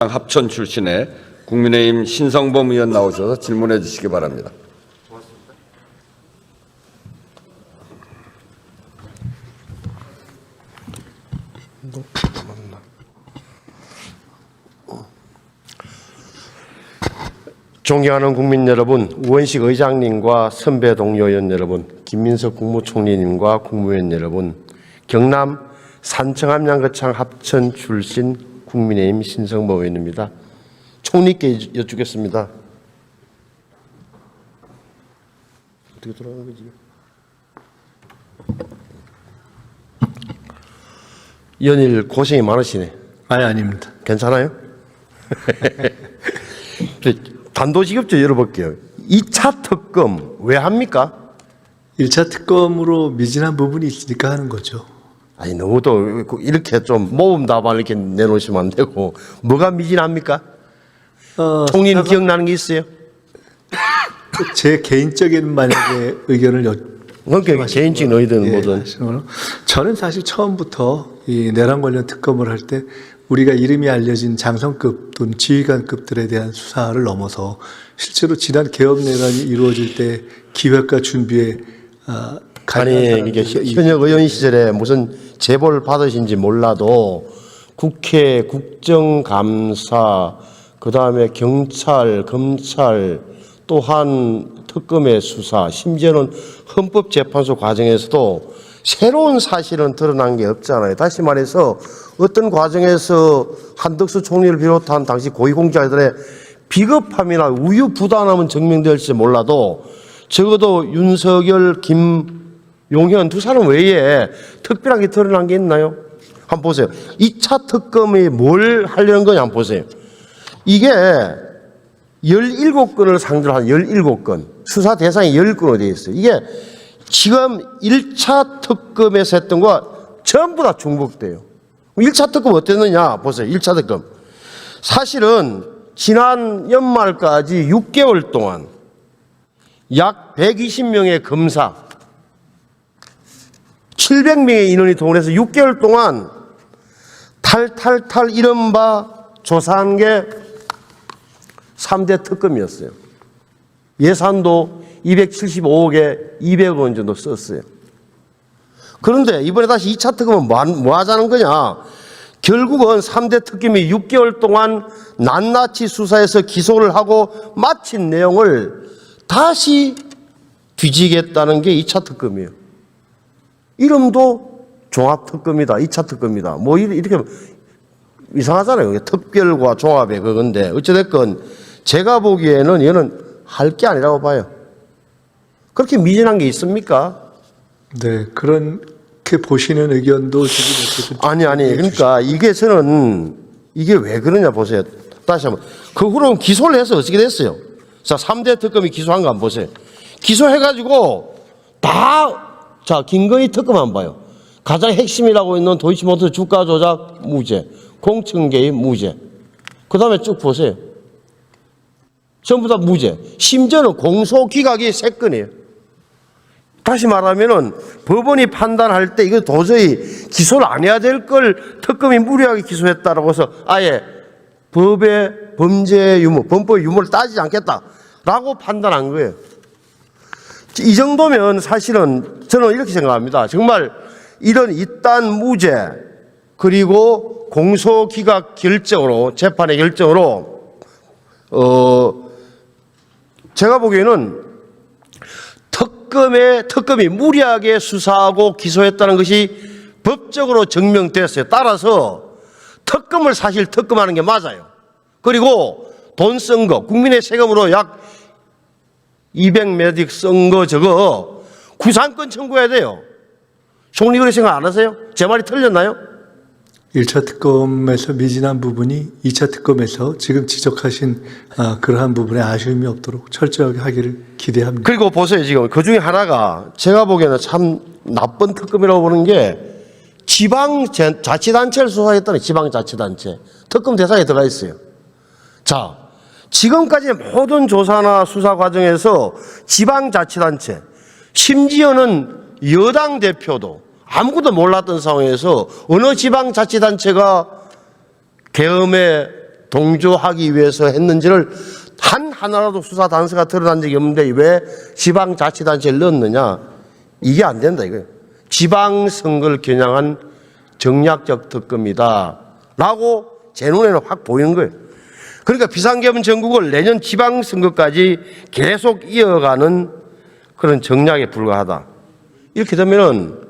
합천 출신의 국민의힘 신성범 의원 나오셔서 질문해 주시기 바랍니다. 존경하는 국민 여러분, 우원식 의장님과 선배 동료 의원 여러분, 김민석 국무총리님과 국무위원 여러분, 경남 산청암 양거창 합천 출신 국민의힘 신성범 의원입니다. 총리께 여쭙겠습니다. 어떻게 돌아가는 거지? 연일 고생이 많으시네. 아닙니다. 괜찮아요? 단도직입적으로 열어볼게요. 2차 특검 왜 합니까? 1차 특검으로 미진한 부분이 있으니까 하는 거죠. 아니 너무 또 이렇게 좀 모범 답안 이렇게 내놓으시면 안 되고 뭐가 미진합니까? 총리는 기억나는 게 있어요? 제 개인적인 만약에 의견을 그러니까 개인적인 의견은 뭐든 저는 사실 처음부터 이 내란 관련 특검을 할 때 우리가 이름이 알려진 장성급 또는 지휘관급들에 대한 수사를 넘어서 실제로 지난 개업 내란이 이루어질 때 기획과 준비에 아니 이게 현역 의원 시절에 무슨 제보를 받으신지 몰라도 국회 국정감사 그다음에 경찰 검찰 또한 특검의 수사 심지어는 헌법재판소 과정에서도 새로운 사실은 드러난 게 없잖아요. 다시 말해서 어떤 과정에서 한덕수 총리를 비롯한 당시 고위공직자들의 비겁함이나 우유부단함은 증명될지 몰라도 적어도 윤석열, 김용현 두 사람 외에 특별하게 드러난 게 있나요? 한번 보세요. 2차 특검이 뭘 하려는 거냐 한번 보세요. 이게 17건을 상대로 한 17건, 수사 대상이 10건으로 되어 있어요. 이게 지금 1차 특검에서 했던 거와 전부 다 중복돼요. 1차 특검 어땠느냐 보세요. 1차 특검. 사실은 지난 연말까지 6개월 동안 약 120명의 검사, 700명의 인원이 동원해서 6개월 동안 탈탈탈 이른바 조사한 게 3대 특검이었어요. 예산도 275억에 200억 원 정도 썼어요. 그런데 이번에 다시 2차 특검은 뭐 하자는 거냐? 결국은 3대 특검이 6개월 동안 낱낱이 수사해서 기소를 하고 마친 내용을 다시 뒤지겠다는 게 2차 특검이에요. 이름도 종합특검이다. 2차 특검이다. 뭐 이렇게 이상하잖아요. 특별과 종합의 그건데 어찌됐건 제가 보기에는 얘는 할 게 아니라고 봐요. 그렇게 미진한 게 있습니까? 네, 그렇게 보시는 의견도 지금 아니 그러니까 이게 저는 이게 왜 그러냐 보세요. 다시 한번 그 후로 기소를 해서 어떻게 됐어요? 자, 3대 특검이 기소한 거 한번 보세요. 기소해가지고 자 김건희 특검 한번 봐요. 가장 핵심이라고 있는 도이치모터 주가 조작 무죄, 공천 개입 무죄. 그 다음에 쭉 보세요. 전부 다 무죄. 심지어는 공소 기각이 3건이에요. 다시 말하면은 법원이 판단할 때 이거 도저히 기소를 안 해야 될 걸 특검이 무리하게 기소했다라고 해서 아예 법의 범죄 유무, 범법의 유무를 따지지 않겠다라고 판단한 거예요. 이 정도면 사실은 저는 이렇게 생각합니다. 정말 이런 이딴 무죄 그리고 공소 기각 결정으로 재판의 결정으로 제가 보기에는 특검이 무리하게 수사하고 기소했다는 것이 법적으로 증명됐어요. 따라서 특검을 사실 특검하는 게 맞아요. 그리고 돈 쓴 거, 국민의 세금으로 약 200매직 쓴 거 저거 구상권 청구해야 돼요. 총리 그렇게 생각 안 하세요? 제 말이 틀렸나요? 1차 특검에서 미진한 부분이 2차 특검에서 지금 지적하신 그러한 부분에 아쉬움이 없도록 철저하게 하기를 기대합니다. 그리고 보세요. 지금 그 중에 하나가 제가 보기에는 참 나쁜 특검이라고 보는 게 지방자치단체를 수사했다는 지방자치단체 특검 대상에 들어가 있어요. 자, 지금까지 모든 조사나 수사 과정에서 지방자치단체 심지어는 여당 대표도 아무것도 몰랐던 상황에서 어느 지방자치단체가 계엄에 동조하기 위해서 했는지를 하나라도 수사 단서가 드러난 적이 없는데 왜 지방자치단체를 넣었느냐? 이게 안 된다 이거예요. 지방선거를 겨냥한 정략적 특검이다 라고 제 눈에는 확 보이는 거예요. 그러니까 비상계엄 전국을 내년 지방선거까지 계속 이어가는 그런 정략에 불과하다. 이렇게 되면은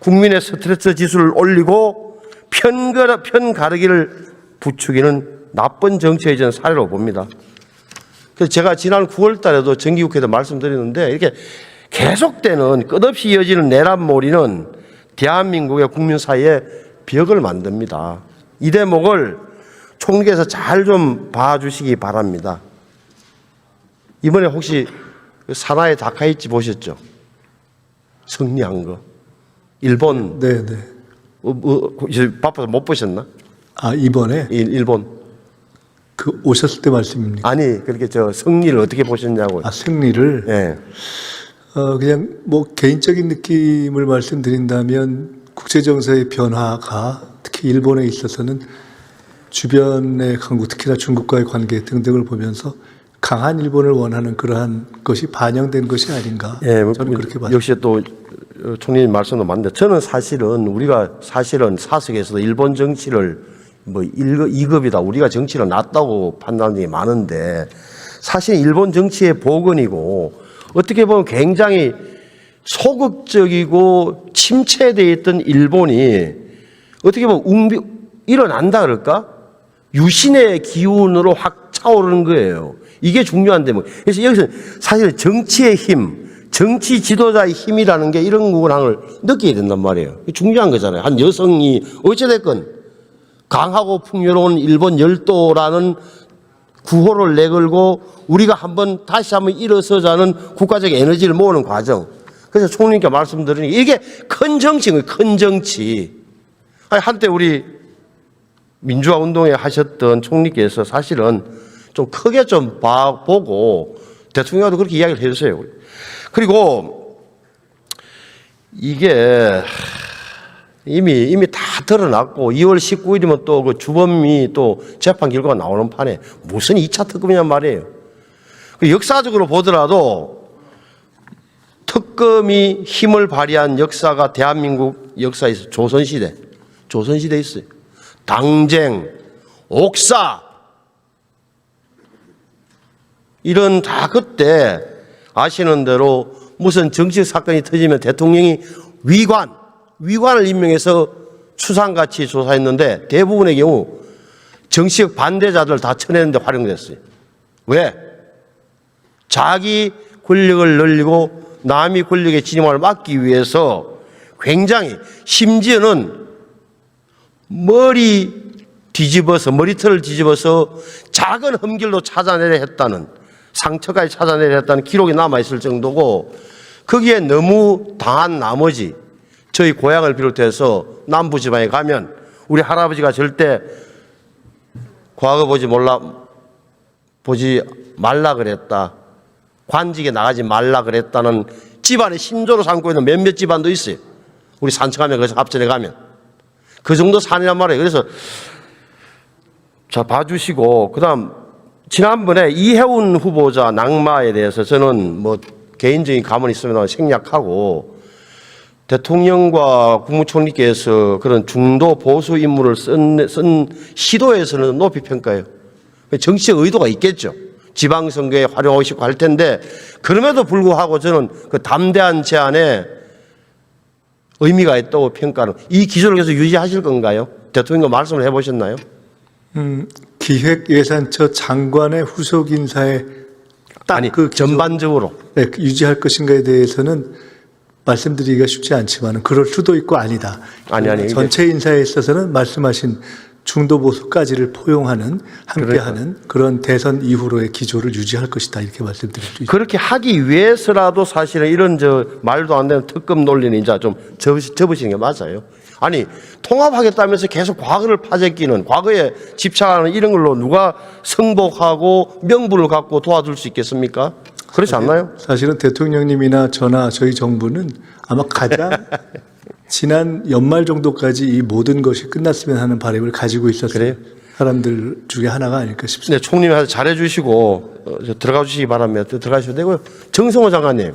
국민의 스트레스 지수를 올리고 편가르기를 부추기는 나쁜 정치의 전 사례로 봅니다. 그래서 제가 지난 9월 달에도 정기국회에서 말씀드렸는데 이렇게 계속되는 끝없이 이어지는 내란몰이는 대한민국의 국민 사이에 벽을 만듭니다. 이 대목을 총리께서 잘 좀 봐주시기 바랍니다. 이번에 혹시 사나이 다카이치 보셨죠? 승리한 거. 일본. 네네. 바빠서 못 보셨나? 아, 이번에 일본. 그 오셨을 때 말씀입니까? 아니 그렇게 저 승리를 어떻게 보셨냐고요. 아, 승리를. 예. 그냥 뭐 개인적인 느낌을 말씀드린다면 국제정세의 변화가 특히 일본에 있어서는 주변의 강국, 특히나 중국과의 관계 등등을 보면서 강한 일본을 원하는 그러한 것이 반영된 것이 아닌가. 예, 저는 그렇게 봤습니다. 역시 또 총리님 말씀도 맞는데 저는 사실은 우리가 사실은 사석에서도 일본 정치를 뭐 2급이다. 우리가 정치를 낫다고 판단하는 게 많은데 사실 일본 정치의 복원이고 어떻게 보면 굉장히 소극적이고 침체되어 있던 일본이 어떻게 보면 일어난다 그럴까? 유신의 기운으로 확 차오르는 거예요. 이게 중요한데 뭐. 그래서 여기서 사실 정치의 힘, 정치 지도자의 힘이라는 게 이런 부분을 느끼게 된단 말이에요. 중요한 거잖아요. 한 여성이 어찌됐건 강하고 풍요로운 일본 열도라는 구호를 내걸고 우리가 다시 한번 일어서자는 국가적 에너지를 모으는 과정. 그래서 총리님께 말씀드리니 이게 큰 정치인 거예요. 큰 정치. 아니, 한때 우리 민주화 운동에 하셨던 총리께서 사실은 좀 크게 좀 보고 대통령도 그렇게 이야기를 해주세요. 그리고 이게 이미 다 드러났고 2월 19일이면 또 그 주범이 또 재판 결과가 나오는 판에 무슨 2차 특검이냔 말이에요. 역사적으로 보더라도 특검이 힘을 발휘한 역사가 대한민국 역사에서 조선시대 있어요. 당쟁, 옥사 이런 다 그때 아시는 대로 무슨 정치 사건이 터지면 대통령이 위관을 임명해서 추상같이 조사했는데 대부분의 경우 정치적 반대자들 다 쳐내는데 활용됐어요. 왜? 자기 권력을 늘리고 남이 권력의 진임을 막기 위해서 굉장히 심지어는 머리털을 뒤집어서 작은 흠결도 찾아내려 했다는 상처까지 찾아내려 했다는 기록이 남아있을 정도고 거기에 너무 당한 나머지 저희 고향을 비롯해서 남부지방에 가면 우리 할아버지가 절대 과거 보지 말라 그랬다. 관직에 나가지 말라 그랬다는 집안의 신조로 삼고 있는 몇몇 집안도 있어요. 우리 산청하면 그래서 합천에 가면. 그 정도 산이란 말이에요. 그래서 자 봐주시고 그다음 지난번에 이해운 후보자 낙마에 대해서 저는 뭐 개인적인 감은 있으면 생략하고 대통령과 국무총리께서 그런 중도 보수 인물을 쓴 시도에서는 높이 평가해요. 정치적 의도가 있겠죠. 지방선거에 활용하고 싶고 할 텐데 그럼에도 불구하고 저는 그 담대한 제안에 의미가 있다고 평가하는 이 기조를 계속 유지하실 건가요? 대통령과 말씀을 해보셨나요? 기획예산처 장관의 후속 인사에 아니 그 전반적으로 네, 유지할 것인가에 대해서는 말씀드리기가 쉽지 않지만 그럴 수도 있고 아니다. 아니 전체 인사에 있어서는 말씀하신 중도 보수까지를 포용하는 함께하는 그런 대선 이후로의 기조를 유지할 것이다 이렇게 말씀드릴 수 있습니다. 그렇게 하기 위해서라도 사실은 이런 말도 안 되는 특검 논리는 이제 좀 접으시는 게 맞아요. 아니 통합하겠다면서 계속 과거를 파재끼는 과거에 집착하는 이런 걸로 누가 승복하고 명분을 갖고 도와줄 수 있겠습니까? 그렇지 않나요? 사실은 대통령님이나 저나 저희 정부는 아마 가장 지난 연말 정도까지 이 모든 것이 끝났으면 하는 바람을 가지고 있었어요. 그래요? 사람들 중에 하나가 아닐까 싶습니다. 네, 총님이 잘해 주시고 들어가 주시기 바랍니다. 들어가셔도 되고요. 정성호 장관님.